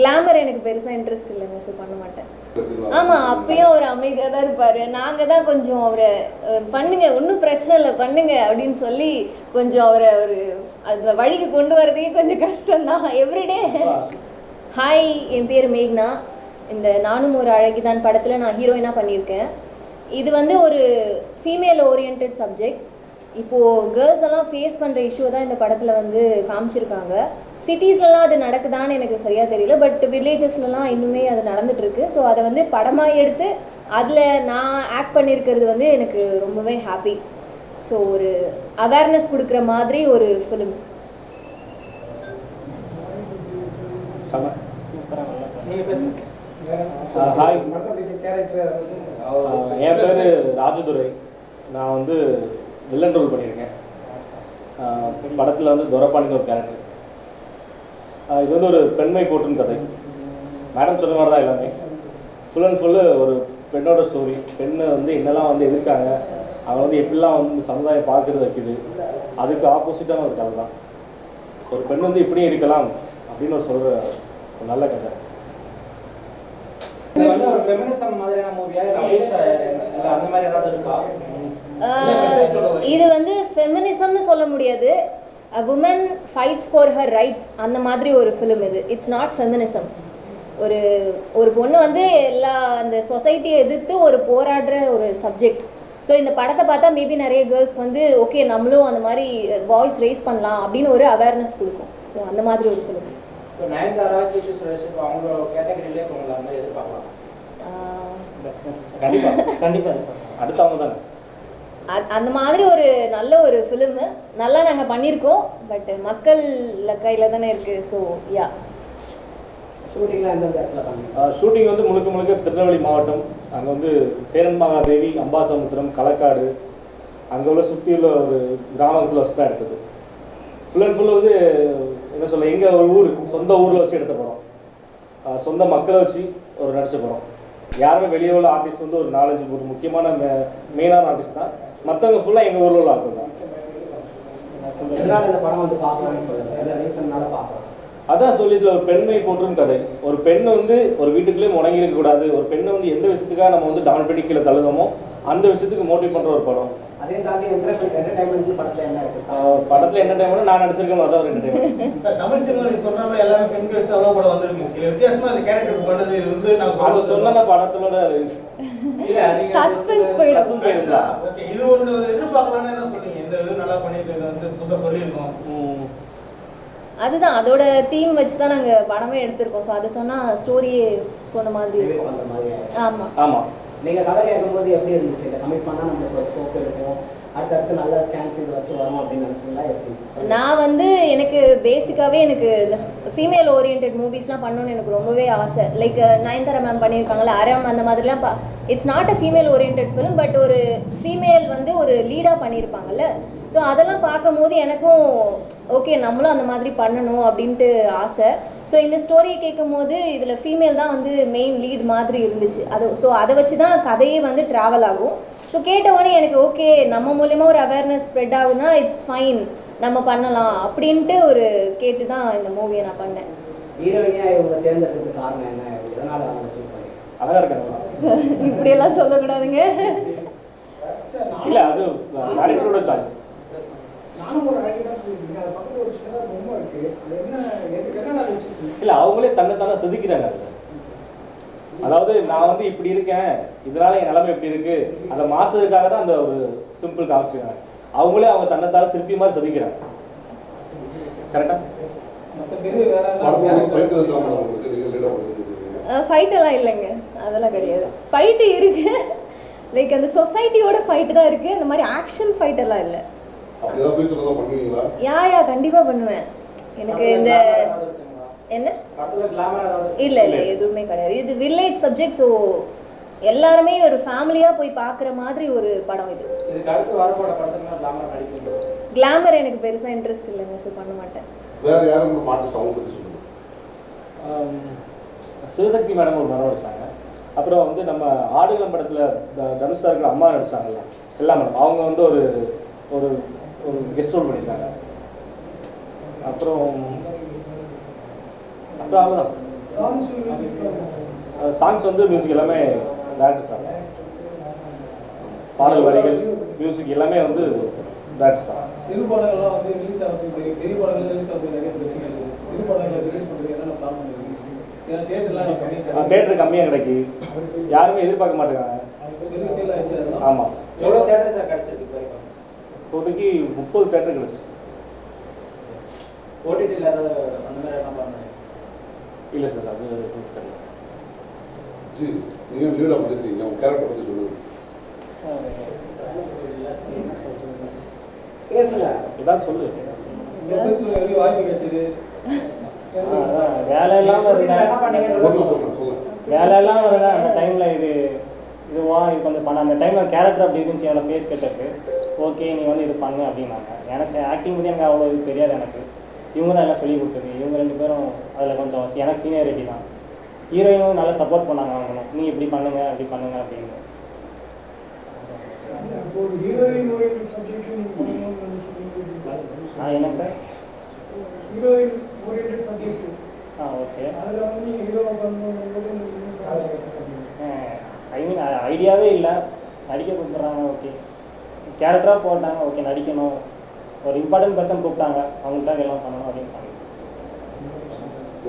Glamour எனக்கு பெருசாக interest இல்லைங்க, ஸோ பண்ண மாட்டேன். ஆமாம், அப்பயும் அவர் அமைதியாக தான் இருப்பார். நாங்கள் தான் கொஞ்சம் அவரை பண்ணுங்க, ஒன்றும் பிரச்சனை இல்லை பண்ணுங்க அப்படின்னு சொல்லி கொஞ்சம் அவரை ஒரு அந்த வழிக்கு கொண்டு வரதுக்கே கொஞ்சம் கஷ்டம்தான் எவ்ரிடே. ஹாய், என் பேர் மேக்னா. இந்த நானும் ஒரு அழகிதான் படத்தில் நான் ஹீரோயினாக பண்ணியிருக்கேன். இது வந்து ஒரு ஃபீமேல் ஓரியன்ட் சப்ஜெக்ட். இப்போது கேர்ள்ஸ் எல்லாம் ஃபேஸ் பண்ணுற இஷ்யூ தான் இந்த படத்தில் வந்து காமிச்சிருக்காங்க. சிட்டிஸ்லலாம் அது நடக்குதான்னு எனக்கு சரியாக தெரியல, பட் வில்லேஜஸ்லலாம் இன்னுமே அது நடந்துகிட்ருக்கு. ஸோ அதை வந்து படமாக எடுத்து அதில் நான் ஆக்ட் பண்ணியிருக்கிறது வந்து எனக்கு ரொம்பவே ஹாப்பி. ஸோ ஒரு அவேர்னஸ் கொடுக்குற மாதிரி ஒரு ஃபிலிம். ஹாய், என் பேர் ராஜதுரை. நான் வந்து வில்லன் ரோல் பண்ணியிருக்கேன். படத்தில் வந்து துரப்பாணின்னு ஒரு கேரக்டர். இது வந்து ஒரு பெண்மை போற்றும் கதை. மேடம் சொன்ன மாதிரி தான் எல்லாமே ஃபுல் அண்ட் ஃபுல்லு ஒரு பெண்ணோட ஸ்டோரி. பெண்ணை வந்து என்னெல்லாம் வந்து எதிர்க்காங்க, அவங்க வந்து எப்படிலாம் வந்து இந்த சமுதாயம் பார்க்குறது வைக்குது, அதுக்கு ஆப்போசிட்டான ஒரு கதை தான். ஒரு பெண் வந்து இப்படியும் இருக்கலாம் அப்படின்னு ஒரு சொல்கிற ஒரு நல்ல கதை. ஒரு ஃபெமினிசம் மாதிரியான மூவியா இல்ல அந்த மாதிரி ஏதாவது இருக்கா? இது வந்து ஃபெமினிசம்னு சொல்ல முடியாது. A woman fights for her rights அந்த மாதிரி ஒரு ஃபிலிம் இது. It's not feminism. ஒரு பொண்ணு வந்து எல்லா அந்த சொசைட்டியை எதிர்த்து ஒரு போராடுற ஒரு சப்ஜெக்ட். ஸோ இந்த படத்தை பார்த்தா மேபி நிறைய கேர்ள்ஸ்க்கு வந்து ஓகே நம்மளும் அந்த மாதிரி வாய்ஸ் ரைஸ் பண்ணலாம் அப்படின்னு ஒரு அவேர்னஸ் கொடுக்கும். ஸோ அந்த மாதிரி ஒரு ஃபிலிம். இப்போ நயன்தாரா, கீர்த்தி சுரேஷ் அவங்களோட கேட்டகரியிலே போகலாம் எதிர்பார்க்கலாம். கண்டிப்பாக அடுத்தவங்க தானே அந்த மாதிரி ஒரு நல்ல ஒரு ஃபிலிமு நல்லா நாங்கள் பண்ணியிருக்கோம். பட் மக்கள் கையில் தானே இருக்குது. So yeah. ஷூட்டிங் வந்து முழுக்க திருநெல்வேலி மாவட்டம். அங்கே வந்து சேரன் மகாதேவி, அம்பாசமுத்திரம், களக்காடு அங்கே உள்ள சுற்றியுள்ள ஒரு கிராமத்தில் வச்சு தான் எடுத்தது. ஃபுல் அண்ட் ஃபுல் வந்து என்ன சொல்ல, எங்கள் ஒரு ஊர் சொந்த ஊரில் வச்சு எடுத்த படம். சொந்த மக்களை வச்சு ஒரு நடித்த படம். யாருமே வெளியே உள்ள ஆர்டிஸ்ட் வந்து ஒரு 4-5 ஒரு முக்கியமான மெயினான ஆர்டிஸ்ட் தான். மற்றவங்க ஃபுல்லாக எங்கள் ஊரில் உள்ள ஆட்கள் தான். இந்த படம் வந்து பார்க்கலாம்னு சொல்லுங்கள், ரீசன்னால பார்க்கலாம். அதான் சொல்லியதில் ஒரு பெண்மை போற்றும் கதை. ஒரு பெண்ணை வந்து ஒரு வீட்டுக்குள்ளே முடங்கி இருக்கக்கூடாது. ஒரு பெண்ணை வந்து எந்த விஷயத்துக்காக நம்ம வந்து டவுன் பண்ணி கீழே தள்ளுவோமோ அந்த விஷயத்துக்கு மோட்டிவேட் பண்ணுற ஒரு படம். அதே தாண்டி என்டர்டைன்மெண்ட் படத்தில் என்ன இருக்குது? படத்தில் என்டர்டைன்மெண்ட் நான் நடிச்சிருக்கேன், அதான் ஒரு என்டர்டைன்மெண்ட். தமிழ் சினிமா சொல்றாங்க எல்லாமே பெண்கள் வச்சு அவ்வளோ படம் வந்திருக்கு. இல்லை வித்தியாசமாக அந்த கேரக்டர் பண்ணது இது வந்து நான் அது சொன்ன படத்தோட சஸ்பென்ஸ் போயிருந்தா ஓகே. இது ஒன்று எதிர்பார்க்கலான்னு என்ன சொன்னீங்க? இந்த இது நல்லா பண்ணிட்டு இதை வந்து புதுசாக சொல்லியிருக்கோம். அதுதான் அதோட தீம் வச்சு தான் நாங்கள் படமே எடுத்திருக்கோம். ஸோ அதை சொன்னால் ஸ்டோரியே சொன்ன மாதிரி இருக்கும். ஆமாம் ஆமாம். நீங்கள் கதை கேட்கும்போது எப்படி இருந்துச்சு? இல்லை கமிட் பண்ணால் நம்மளுக்கு ஒரு ஸ்கோப் இருக்கும், அடுத்தடுத்து நல்ல சான்ஸ் இது வச்சு வரும் அப்படின்னு நினச்சிங்களா? எப்படி? நான் வந்து எனக்கு பேசிக்காகவே எனக்கு இந்த ஃபீமேல் ஓரியன்ட் மூவிஸ்லாம் பண்ணணுன்னு எனக்கு ரொம்பவே ஆசை. லைக் நயன்தாரா மேம் பண்ணியிருக்காங்களே அறம், அந்த மாதிரிலாம் it's not a female oriented film, but ஒரு ஃபீமேல் வந்து ஒரு லீடாக பண்ணியிருப்பாங்கல்ல. ஸோ அதெல்லாம் பார்க்கும்போது எனக்கும் ஓகே நம்மளும் அந்த மாதிரி பண்ணணும் அப்படின்ட்டு ஆசை. ஸோ இந்த ஸ்டோரியை கேட்கும் போது இதில் ஃபீமேல் தான் வந்து மெயின் லீட் மாதிரி இருந்துச்சு. ஸோ அதை வச்சு தான் கதையே வந்து ட்ராவல் ஆகும். ஸோ கேட்டவொடனே எனக்கு ஓகே நம்ம மூலயமா ஒரு அவேர்னஸ் ஸ்ப்ரெட் ஆகுதுன்னா இட்ஸ் ஃபைன், நம்ம பண்ணலாம் அப்படின்ட்டு ஒரு கேட்டு தான் இந்த மூவியை நான் பண்ணேன். ஹீரோயினியா இவங்க தேர்ந்தெடுக்கிறதுக்கு காரணம் என்ன? எதனால அவங்க சூஸ் பண்ணி? அழகாக இருக்காங்க. இப்படியெல்லாம் சொல்லக்கூடாதுங்க. இல்லை, அது டேரக்டரோட சாய்ஸ். இல்லை, அவங்களே தன்னைத்தானே செதுக்கிறாங்க. அதாவது நான் வந்து இப்படி இருக்கேன், இதனால என் நிலைமை எப்படி இருக்கு, அதை மாற்றுறதுக்காக தான் அந்த ஒரு சிம்பிள் காமிச்சிருக்காங்க. அவங்களே அவங்க தன்னைத்தான சிற்பி மாதிரி செதுக்கிறாங்க. கரெக்டா? ஃபைட்டெல்லாம் இல்லைங்க, அதெல்லாம் கிடையாது. ஃபைட்டு இருக்கு, லைக் அந்த சொசைட்டியோட ஃபைட்டு தான் இருக்கு. இந்த மாதிரி ஆக்ஷன் ஃபைட்டெல்லாம் இல்லை. யா கண்டிப்பாக பண்ணுவேன். எனக்கு இந்த என்ன இல்லை எதுவுமே கிடையாது. இது வில்லேஜ் சப்ஜெக்ட். ஸோ எல்லாருமே ஒரு ஃபேமிலியாக போய் பார்க்குற மாதிரி ஒரு படம் இது. கிளாமர் எனக்கு பெருசாக இன்ட்ரெஸ்ட் இல்லைங்க, ஸோ பண்ண மாட்டேன். சிவசக்தி மேடம் ஒரு படம் நடிச்சாங்க. அப்புறம் வந்து நம்ம ஆடுகளம் படத்தில் தனுஷ் சாருக்கு அம்மா நடிச்சாங்கல்ல, ஸ்டெல்லா மேடம், அவங்க வந்து ஒரு ஒரு கெஸ்ட் ரோல் பண்ணியிருக்காங்க. அப்புறம் அவ்வளோதான். சாங்ஸ் வந்து மியூசிக் எல்லாமே டேரக்டர் சார், பாடல் வரிகள் மியூசிக் எல்லாமே வந்து டேரக்டர் சார். சிறு படங்கள்லாம் வந்து ரிலீஸ் ஆகுது, பெரிய படங்கள் ரிலீஸ் ஆகுது, நிறைய பிரச்சனை இருக்குது. சிறு படங்களை ரிலீஸ் பண்ணுறது என்னென்ன பிளான் பண்ணுறது? ஏன்னா தேட்டர்லாம் தேட்டர் கம்மியாக கிடைக்கி, யாருமே எதிர்பார்க்க மாட்டேங்கிறாங்க. பெரிய சேல் ஆயிடுச்சு அதெல்லாம். ஆமாம், எவ்வளோ தேட்டர் சார் கிடச்சிருக்கு இப்போ? இப்போதைக்கு 30 தேட்டர் கிடச்சிருக்கு. ஓடிடியில் ஏதாவது அந்த மாதிரி என்ன பண்ணுறேன்? இல்லை சார், அது தெரியல. ஜி, நீங்கள் லீவில் பண்ணிருக்கீங்க, உங்கள் கேரக்டர் பற்றி சொல்லுங்கள். பேசல ஏதாவது சொல்லு. வாய்ப்பு கிடைச்சது. வேலை இல்லாமல் இருந்தா என்ன பண்ணீங்கன்னு வேலை இல்லாமல் இருந்தால் அந்த டைமில் இதுவா இது கொஞ்சம் பண்ண அந்த டைமில் கேரக்டர் அப்படி இருந்துச்சு, என்னோட ஃபேஸ் கட்டுருக்கு. ஓகே நீ வந்து இது பண்ணு அப்படின்னாங்க. எனக்கு ஆக்டிங் பற்றி எனக்கு அவ்வளோ இது தெரியாது. எனக்கு இவங்க தான் எல்லாம் சொல்லி கொடுத்தது. இவங்க 2 பேரும் அதில் கொஞ்சம் எனக்கு சீனியாரிட்டி தான். ஹீரோயினும் நல்லா சப்போர்ட் பண்ணாங்க. அவங்களும் நீ இப்படி பண்ணுங்க அப்படி பண்ணுங்க அப்படின்னு. என்னங்க சார்? ஓகே. ஐ மீன் ஐடியாவே இல்லை, நடிக்க கூப்பிட்றாங்க. ஓகே கேரக்டராக போட்டாங்க. ஓகே நடிக்கணும், ஒரு இம்பார்ட்டன்ட் பர்சன் கூப்பிட்டாங்க, அவங்களுக்காக எல்லாம் பண்ணணும் அப்படின்னு.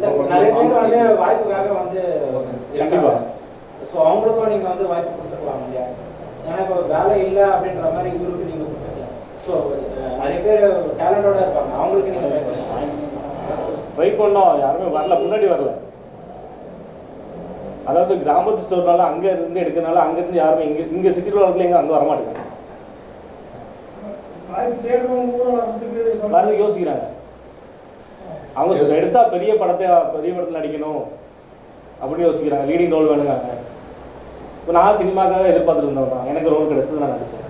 சார் நிறைய பேர் வந்து வாய்ப்புக்காக வந்து கண்டிப்பாக. ஸோ அவங்களுக்கும் நீங்கள் வந்து வாய்ப்பு கொடுத்துருக்கலாம் இல்லையா? ஏன்னா இப்போ வேலை இல்லை அப்படின்ற மாதிரி இவருக்கு நீங்கள் கொடுத்துருக்கீங்க. ஸோ நிறைய பேர் டேலண்டோட இருப்பாங்க, அவங்களுக்கு நீங்கள் ட்ரை பண்ணோம், யாருமே வரல, முன்னாடி வரல. அதாவது கிராமத்து ஸ்டோர்னால அங்கே இருந்து எடுக்கிறனால அங்கேருந்து யாருமே இங்கே சிட்டியில் வரல, எங்கே அங்கே வரமாட்டேங்க. வரது யோசிக்கிறாங்க. அவங்க எடுத்தா பெரிய படத்தில் நடிக்கணும் அப்படின்னு யோசிக்கிறாங்க. லீடிங் ரோல் வேணுங்காங்க. இப்போ நான் சினிமாக்காக எதிர்பார்த்துட்டு இருந்தவங்க தான், எனக்கு ரோல் கிடைச்சது, நான் நடித்தேன்.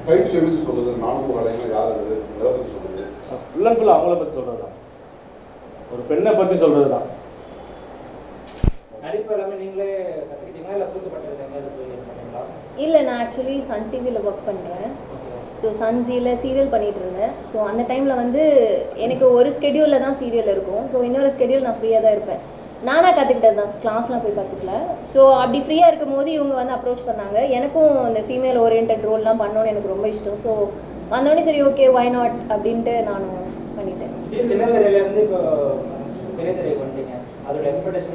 டைட்டில் எப்படி சொல்லுது? நானும் வேலைங்க யார் அது எதை பற்றி சொல்லுது? ஃபுல் அண்ட் ஃபுல் அவங்கள பற்றி சொல்கிறது தான், ஒரு பெண்ணை பற்றி சொல்கிறது தான். நடிப்பு எல்லாமே நீங்களே கற்றுக்கிட்டீங்களா இல்லை கூத்துப்பட்டது எங்கேயாவது போயிருக்கீங்களா? இல்லை, நான் ஆக்சுவலி சன் டிவியில் ஒர்க் பண்ணுறேன். ஸோ சன் ஜியில் சீரியல் பண்ணிகிட்டு இருந்தேன். ஸோ அந்த டைமில் வந்து எனக்கு ஒரு ஸ்கெடியூலில் தான் சீரியல் இருக்கும். ஸோ இன்னொரு ஸ்கெடியூல் நான் ஃப்ரீயாக தான் இருப்பேன். நானாக கற்றுக்கிட்டது தான், கிளாஸ்லாம் போய் கற்றுக்கல. ஸோ அப்படி ஃப்ரீயாக இருக்கும் போது இவங்க வந்து அப்ரோச் பண்ணாங்க. எனக்கும் இந்த ஃபீமேல் ஓரியன்ட் ரோல்லாம் பண்ணணும்னு எனக்கு ரொம்ப இஷ்டம். ஸோ வந்தோடனே சரி ஓகே வை நாட் அப்படின்ட்டு நானும் பண்ணிட்டேன். சின்ன திரையிலேருந்து இப்போ பெரிய திரைக்கு வந்துட்டீங்க, அதோட எக்ஸ்பெக்டேஷன்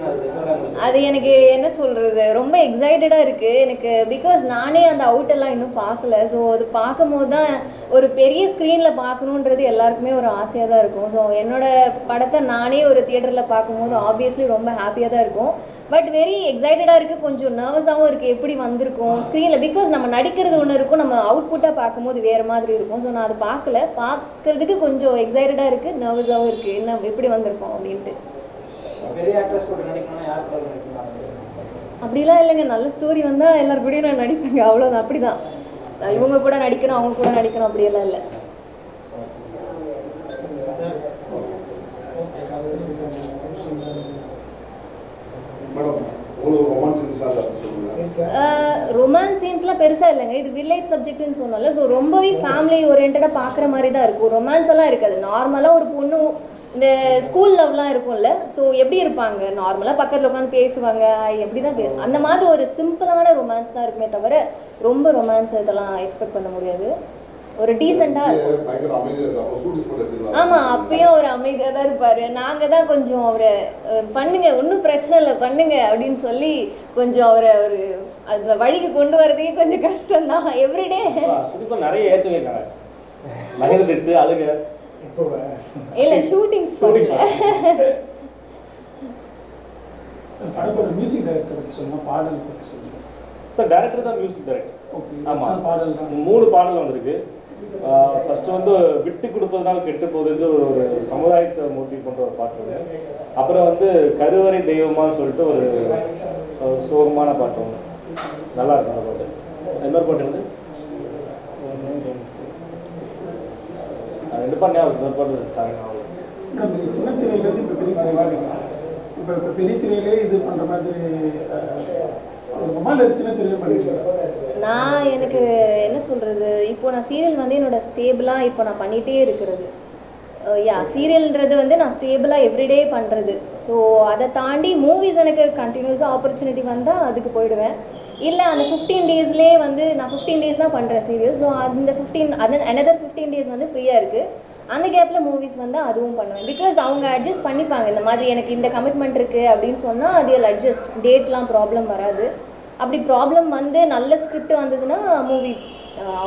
அது எனக்கு என்ன சொல்கிறது, ரொம்ப எக்ஸைட்டடாக இருக்குது எனக்கு. பிகாஸ் நானே அந்த அவுட்டெல்லாம் இன்னும் பார்க்கல. ஸோ அது பார்க்கும்போது தான் ஒரு பெரிய ஸ்க்ரீனில் பார்க்கணுன்றது எல்லாருக்குமே ஒரு ஆசையாக தான் இருக்கும். ஸோ என்னோடய படத்தை நானே ஒரு தியேட்டரில் பார்க்கும்போது ஆப்வியஸ்லி ரொம்ப ஹாப்பியாக தான் இருக்கும். பட் வெரி எக்ஸைட்டடாக இருக்குது, கொஞ்சம் நர்வஸாகவும் இருக்குது. எப்படி வந்திருக்கும் ஸ்க்ரீனில், பிகாஸ் நம்ம நடிக்கிறது ஒன்று இருக்கும், நம்ம அவுட்புட்டாக பார்க்கும்போது வேறு மாதிரி இருக்கும். ஸோ நான் அதை பார்க்குறதுக்கு கொஞ்சம் எக்ஸைட்டடாக இருக்குது, நர்வஸாகவும் இருக்குது, என்ன எப்படி வந்திருக்கோம் அப்படின்ட்டு. பெரிய ஆக்ட்ரஸ் கூட நடிக்கணும்னா யார் கூட நடிக்கணும்? அப்படிலாம் இல்லைங்க, நல்ல ஸ்டோரி வந்தால் எல்லாரு கூடயும் நான் நடிப்பேங்க, அவ்வளோதான். அப்படி தான், இவங்க கூட நடிக்கணும் அவங்க கூட நடிக்கணும் அப்படியெல்லாம் இல்லை. ரொமான்ஸ் சீன்ஸ்லாம் பெருசாக இல்லைங்க, இது வில்லேஜ் சப்ஜெக்ட்னு சொன்னால. ஸோ ரொம்பவே ஃபேமிலி ஓரியன்டாக பார்க்குற மாதிரி தான் இருக்கும். ரொமான்ஸ் எல்லாம் இருக்காது. நார்மலாக ஒரு பொண்ணு இந்த ஸ்கூல் லவ்லாம் இருக்கும்ல, ஸோ எப்படி இருப்பாங்க நார்மலாக பக்கத்தில் உட்காந்து பேசுவாங்க, எப்படி தான் அந்த மாதிரி ஒரு சிம்பிளான ரொமான்ஸ் தான் இருக்குமே தவிர ரொம்ப ரொமான்ஸ் இதெல்லாம் எக்ஸ்பெக்ட் பண்ண முடியாது. ஒரு டீசெண்டாக இருக்கும். ஆமாம், அப்பயும் ஒரு அமைதியாக தான் இருப்பார். நாங்கள் தான் கொஞ்சம் அவரை பண்ணுங்க ஒன்றும் பிரச்சனை இல்லை பண்ணுங்க அப்படின்னு சொல்லி கொஞ்சம் அவரை ஒரு அது வழிக்கு கொண்டு வரதுக்கே கொஞ்சம் கஷ்டம் தான். எவ்ரிடே நிறைய ஏச்சு இருக்காங்க, மகிழ் திட்டு அழுக இல்லை ஷூட்டிங் ஸ்பாட்ல. படத்தோட மியூசிக் டைரக்டர் பற்றி சொல்லுங்கள், பாடல் பற்றி சொல்லுங்கள். சார் டைரக்டர் தான் மியூசிக் டைரக்டர். ஓகே, ஆமாம், பாடல் தான் 3 பாடல் வந்திருக்கு. ஃபஸ்ட்டு வந்து விட்டு கொடுப்பதனால் கெட்டு போகுது ஒரு சமுதாயத்தை மோட்டிவ் பண்ணுற ஒரு பாட்டு ஒன்று. அப்புறம் வந்து கருவறை தெய்வமானு சொல்லிட்டு ஒரு சோகமான பாட்டு ஒன்று, நல்லா இருக்கும் அந்த பாட்டு. இன்னொரு பாட்டு வந்து 2 பாட்டு ஞாபகம், இன்னொரு பாட்டு சாரி ஞாபகம். சின்ன திரையிலேருந்து இப்போ பெரிய திரைவாடிங்க, இப்போ பெரிய திரையிலே இது பண்ணுற மாதிரி ரொம்ப சின்ன திரையில பண்ணிட்டு நான் எனக்கு என்ன சொல்கிறது, இப்போ நான் சீரியல் வந்து என்னோடய ஸ்டேபிளாக இப்போ நான் பண்ணிகிட்டே இருக்கிறது. யா சீரியல்ன்றது வந்து நான் ஸ்டேபிளாக எவ்ரிடே பண்ணுறது. ஸோ அதை தாண்டி மூவிஸ் எனக்கு கண்டினியூஸாக ஆப்பர்ச்சுனிட்டி வந்தால் அதுக்கு போயிடுவேன். இல்லை அந்த 15 டேஸ்லேயே வந்து நான் 15 டேஸ் தான் பண்ணுறேன் சீரியல். ஸோ அந்த 15 டேஸ் வந்து ஃப்ரீயாக இருக்குது. அந்த கேப்பில் மூவிஸ் வந்தால் அதுவும் பண்ணுவேன். பிகாஸ் அவங்க அட்ஜஸ்ட் பண்ணிப்பாங்க. இந்த மாதிரி எனக்கு இந்த கமிட்மெண்ட் இருக்குது அப்படின்னு சொன்னால் அதில் அட்ஜஸ்ட் டேட்லாம் ப்ராப்ளம் வராது. அப்படி ப்ராப்ளம் வந்து நல்ல ஸ்கிரிப்ட் வந்ததுன்னா மூவி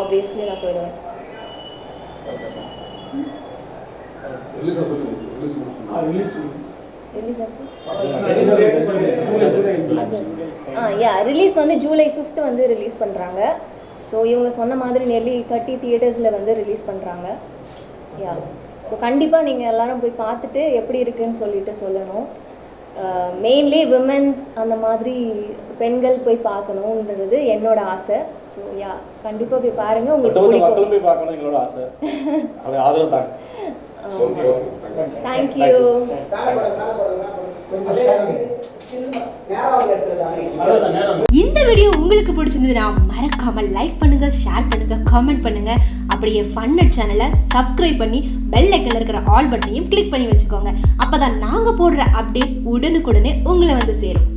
ஆப்வியஸ்லி நான் போயிடுவேன். ரிலீஸ் வந்து ஜூலை 5th வந்து ரிலீஸ் பண்ணுறாங்க. ஸோ இவங்க சொன்ன மாதிரி நியர்லி 30 தியேட்டர்ஸில் வந்து ரிலீஸ் பண்ணுறாங்க. யா ஸோ கண்டிப்பாக நீங்கள் எல்லோரும் போய் பார்த்துட்டு எப்படி இருக்குன்னு சொல்லிட்டு சொல்லணும். மெயின்லி விமென்ஸ் அந்த மாதிரி பெண்கள் போய் பார்க்கணுன்றது என்னோட ஆசை. ஸோ யா கண்டிப்பாக போய் பாருங்கள், உங்களுக்கு பிடிக்கும். போய் பார்க்கணும் எங்களோட ஆசை. அது ஆதரவு தான். தேங்க்யூ. இந்த வீடியோ உங்களுக்கு பிடிச்சிருந்ததுன்னா மறக்காம லைக் பண்ணுங்க, ஷேர் பண்ணுங்க, காமெண்ட் பண்ணுங்க. அப்படியே ஃபன் நட் சேனலை சப்ஸ்கிரைப் பண்ணி பெல் ஐக்கன்ல இருக்கிற ஆல் பட்டனையும் கிளிக் பண்ணி வச்சுக்கோங்க. அப்பதான் நாங்க போடுற அப்டேட்ஸ் உடனுக்குடனே உங்களை வந்து சேரும்.